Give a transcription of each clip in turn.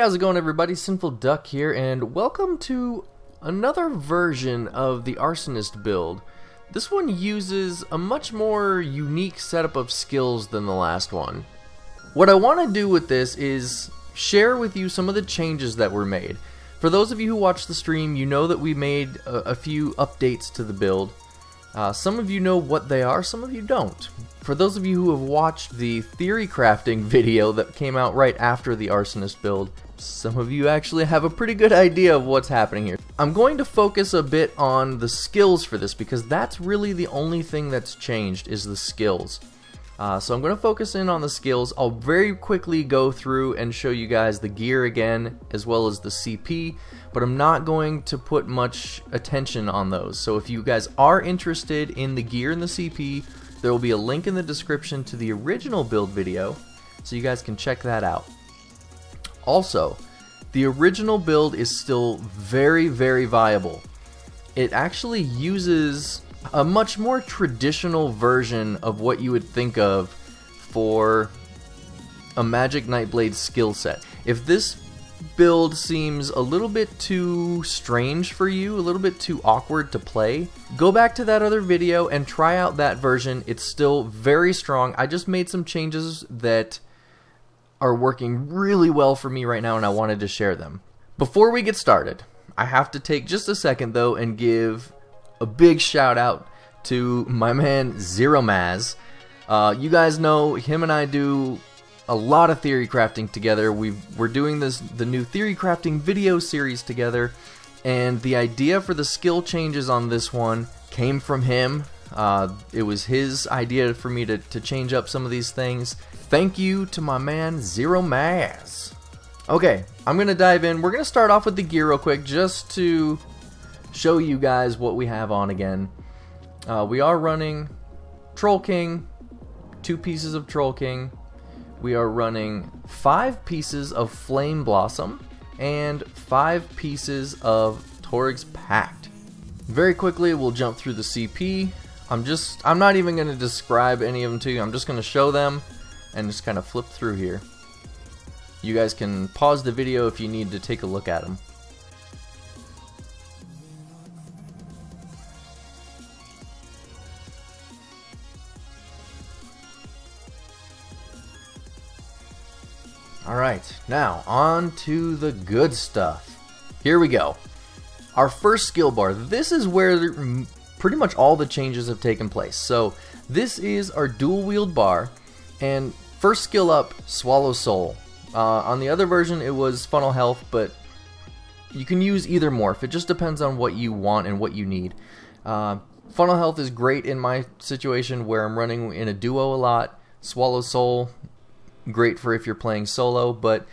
how's it going, everybody? Sinful Duck here, and welcome to another version of the Arsonist build. This one uses a much more unique setup of skills than the last one. What I want to do with this is share with you some of the changes that were made. For those of you who watched the stream, you know that we made a few updates to the build. Some of you know what they are, some of you don't. For those of you who have watched the Theorycrafting video that came out right after the Arsonist build, some of you actually have a pretty good idea of what's happening here. I'm going to focus a bit on the skills for this because that's really the only thing that's changed is the skills. So I'm going to focus in on the skills. I'll very quickly go through and show you guys the gear again as well as the CP, but I'm not going to put much attention on those. So if you guys are interested in the gear and the CP, there will be a link in the description to the original build video so you guys can check that out. Also, the original build is still very, very viable. It actually uses a much more traditional version of what you would think of for a Magic Nightblade skill set. If this build seems a little bit too strange for you, a little bit too awkward to play, go back to that other video and try out that version. It's still very strong. I just made some changes that are working really well for me right now and I wanted to share them. Before we get started, I have to take just a second though and give a big shout out to my man Zeromaz. You guys know him and I do a lot of theory crafting together. We're doing the new theory crafting video series together, and the idea for the skill changes on this one came from him. It was his idea for me to change up some of these things. Thank you to my man Zeromaz. Okay, I'm gonna dive in. We're gonna start off with the gear real quick just to show you guys what we have on again. We are running Troll King, 2 pieces of Troll King. We are running 5 pieces of Flame Blossom and 5 pieces of Toryg's Pact. Very quickly, we'll jump through the CP. I'm not even going to describe any of them to you. I'm just going to show them and just kind of flip through here. You guys can pause the video if you need to take a look at them. Alright, now on to the good stuff. Here we go. Our first skill bar. This is where pretty much all the changes have taken place. So this is our dual wield bar, and first skill up, Swallow Soul. On the other version it was Funnel Health, but you can use either morph. It just depends on what you want and what you need. Funnel Health is great in my situation where I'm running in a duo a lot. Swallow Soul, great for if you're playing solo, but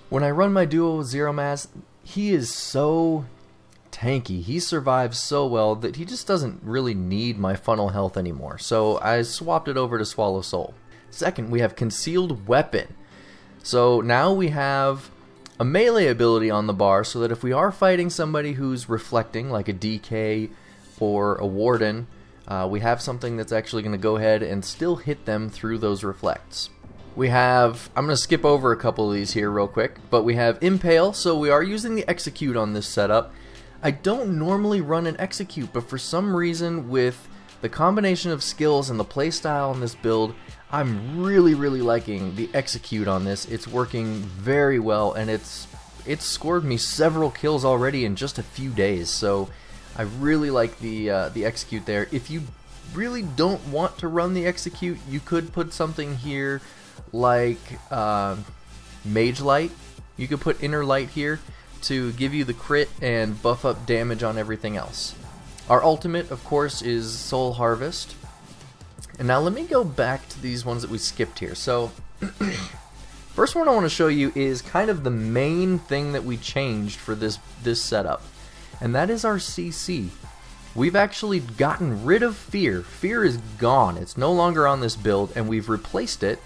when I run my duo with Zeromaz, he is so tanky. He survives so well that he just doesn't really need my funnel health anymore. So I swapped it over to Swallow Soul. Second, we have Concealed Weapon. So now we have a melee ability on the bar so that if we are fighting somebody who's reflecting, like a DK or a Warden, we have something that's actually going to go ahead and still hit them through those reflects. We have, I'm going to skip over a couple of these here real quick, but we have Impale, so we are using the Execute on this setup. I don't normally run an Execute, but for some reason with the combination of skills and the playstyle on this build, I'm really liking the Execute on this. It's working very well, and it's scored me several kills already in just a few days, so I really like the Execute there. If you really don't want to run the Execute, you could put something here like Mage Light. You could put Inner Light here to give you the crit and buff up damage on everything else. Our ultimate, of course, is Soul Harvest. And now let me go back to these ones that we skipped here. So first one I want to show you is kind of the main thing that we changed for this setup, and that is our CC. We've actually gotten rid of Fear. Fear is gone. It's no longer on this build, and we've replaced it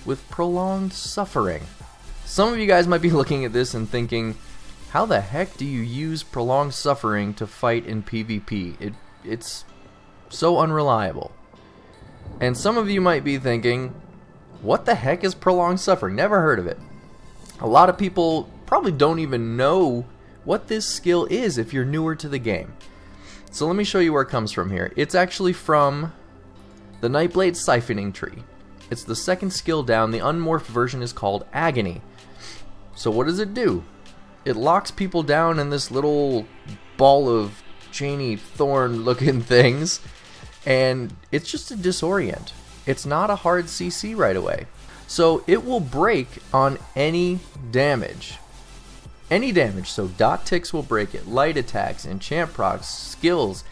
with Prolonged Suffering. Some of you guys might be looking at this and thinking, how the heck do you use Prolonged Suffering to fight in PvP? It's so unreliable. And some of you might be thinking, what the heck is Prolonged Suffering? Never heard of it. A lot of people probably don't even know what this skill is if you're newer to the game. So let me show you where it comes from here. It's actually from the Nightblade siphoning tree. It's the second skill down. The unmorphed version is called Agony. So what does it do? It locks people down in this little ball of chainy thorn looking things, and it's just a disorient. It's not a hard CC right away. So it will break on any damage. Any damage. So dot ticks will break it. Light attacks, enchant procs, skills,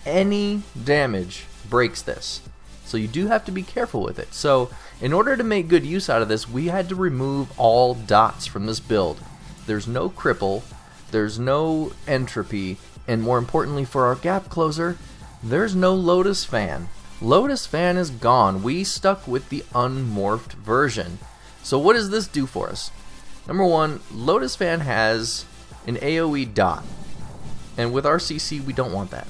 any damage breaks this. So you do have to be careful with it. So in order to make good use out of this, we had to remove all dots from this build. There's no cripple, there's no entropy, and more importantly for our gap closer, there's no Lotus Fan. Lotus Fan is gone. We stuck with the unmorphed version. So what does this do for us? Number one, Lotus Fan has an AoE dot, and with our CC we don't want that.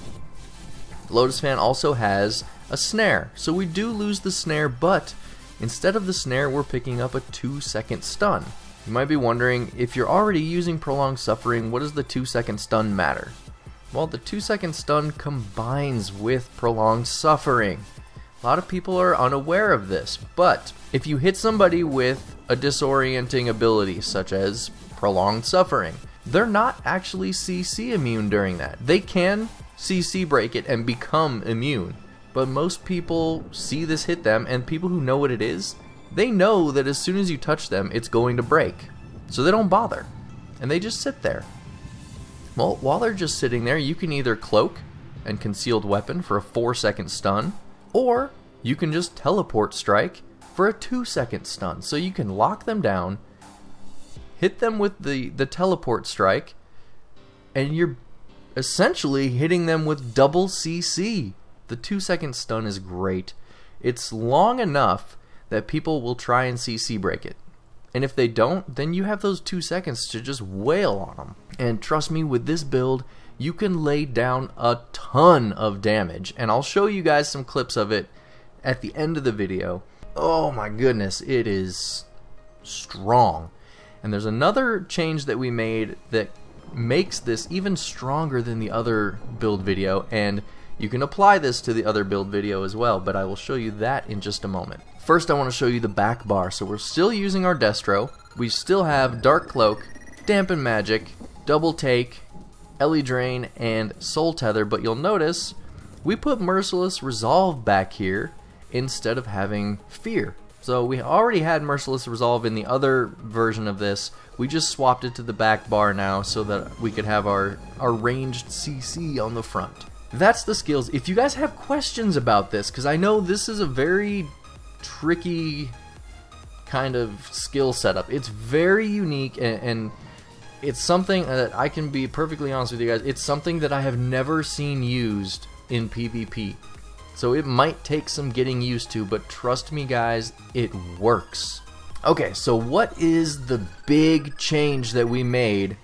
Lotus Fan also has a snare, so we do lose the snare, but instead of the snare we're picking up a 2-second stun. You might be wondering, if you're already using Prolonged Suffering, what does the 2-second stun matter? Well, the 2-second stun combines with Prolonged Suffering. A lot of people are unaware of this, but if you hit somebody with a disorienting ability such as Prolonged Suffering, they're not actually CC immune during that. They can CC break it and become immune, but most people see this hit them, and people who know what it is, they know that as soon as you touch them it's going to break, so they don't bother and they just sit there. Well, while they're just sitting there, you can either cloak and concealed weapon for a 4-second stun, or you can just teleport strike for a 2-second stun. So you can lock them down, hit them with the teleport strike, and you're essentially hitting them with double CC. The 2-second stun is great. It's long enough that people will try and CC break it. And if they don't, then you have those 2 seconds to just wail on them. And trust me, with this build, you can lay down a ton of damage. And I'll show you guys some clips of it at the end of the video. Oh my goodness, it is strong. And there's another change that we made that makes this even stronger than the other build video. And you can apply this to the other build video as well, but I will show you that in just a moment. First I want to show you the back bar. So we're still using our Destro. We still have Dark Cloak, Dampen Magic, Double Take, Ellie Drain, and Soul Tether, but you'll notice we put Merciless Resolve back here instead of having Fear. So we already had Merciless Resolve in the other version of this. We just swapped it to the back bar now so that we could have our ranged CC on the front. That's the skills. If you guys have questions about this, because I know this is a very tricky kind of skill setup. It's very unique, and it's something that I can be perfectly honest with you guys, it's something that I have never seen used in PvP. So it might take some getting used to, but trust me guys, it works. Okay, so what is the big change that we made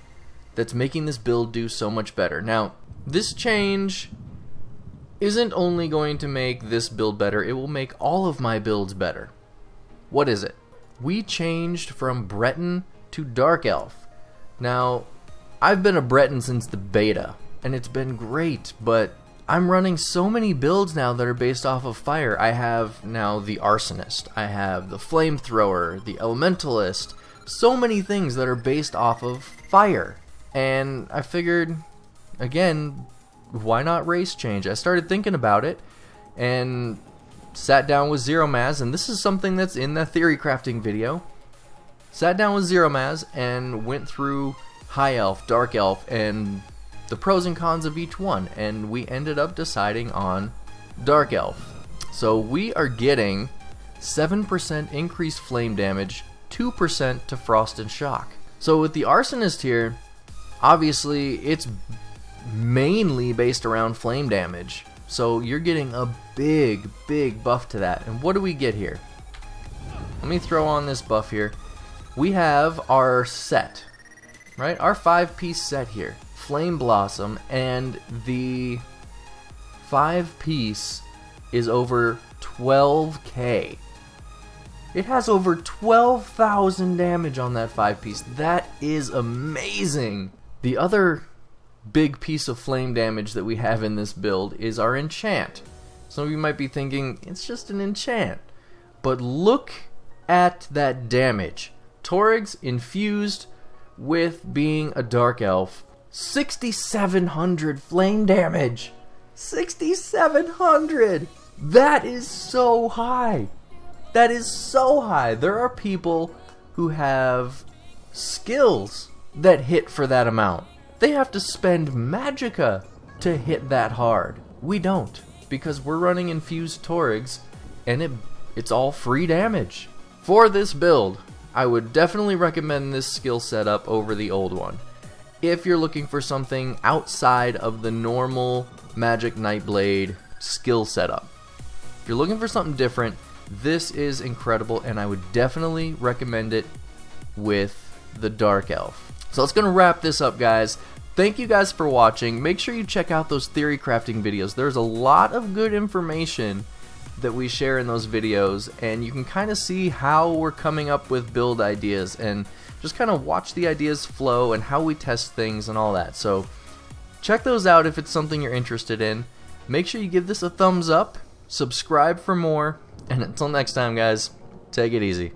that's making this build do so much better? Now, this change isn't only going to make this build better, it will make all of my builds better. What is it? We changed from Breton to Dark Elf. Now, I've been a Breton since the beta, and it's been great, but I'm running so many builds now that are based off of fire. I have now the Arsonist, I have the Flamethrower, the Elementalist, so many things that are based off of fire. And I figured, again, why not race change? I started thinking about it and sat down with Zeromaz, and this is something that's in the Theorycrafting video. Sat down with Zeromaz and went through High Elf, Dark Elf, and the pros and cons of each one, and we ended up deciding on Dark Elf. So we are getting 7% increased flame damage, 2% to frost and shock. So with the Arsonist here, obviously it's mainly based around flame damage, so you're getting a big buff to that. And what do we get here? Let me throw on this buff here. We have our set, right? Our 5-piece set here, Flame Blossom, and the 5-piece is over 12k. It has over 12,000 damage on that 5-piece. That is amazing. The other big piece of flame damage that we have in this build is our enchant. Some of you might be thinking, it's just an enchant. But look at that damage. Toryg's infused with being a dark elf. 6,700 flame damage. 6,700! That is so high. That is so high. There are people who have skills that hit for that amount. They have to spend Magicka to hit that hard. We don't, because we're running infused Torygs, and it's all free damage. For this build, I would definitely recommend this skill setup over the old one. If you're looking for something outside of the normal Magic Nightblade skill setup. If you're looking for something different, this is incredible, and I would definitely recommend it with the Dark Elf. So that's going to wrap this up, guys. Thank you guys for watching. Make sure you check out those theory crafting videos. There's a lot of good information that we share in those videos, and you can kind of see how we're coming up with build ideas and just kind of watch the ideas flow and how we test things and all that. So check those out if it's something you're interested in. Make sure you give this a thumbs up, subscribe for more, and until next time, guys, take it easy.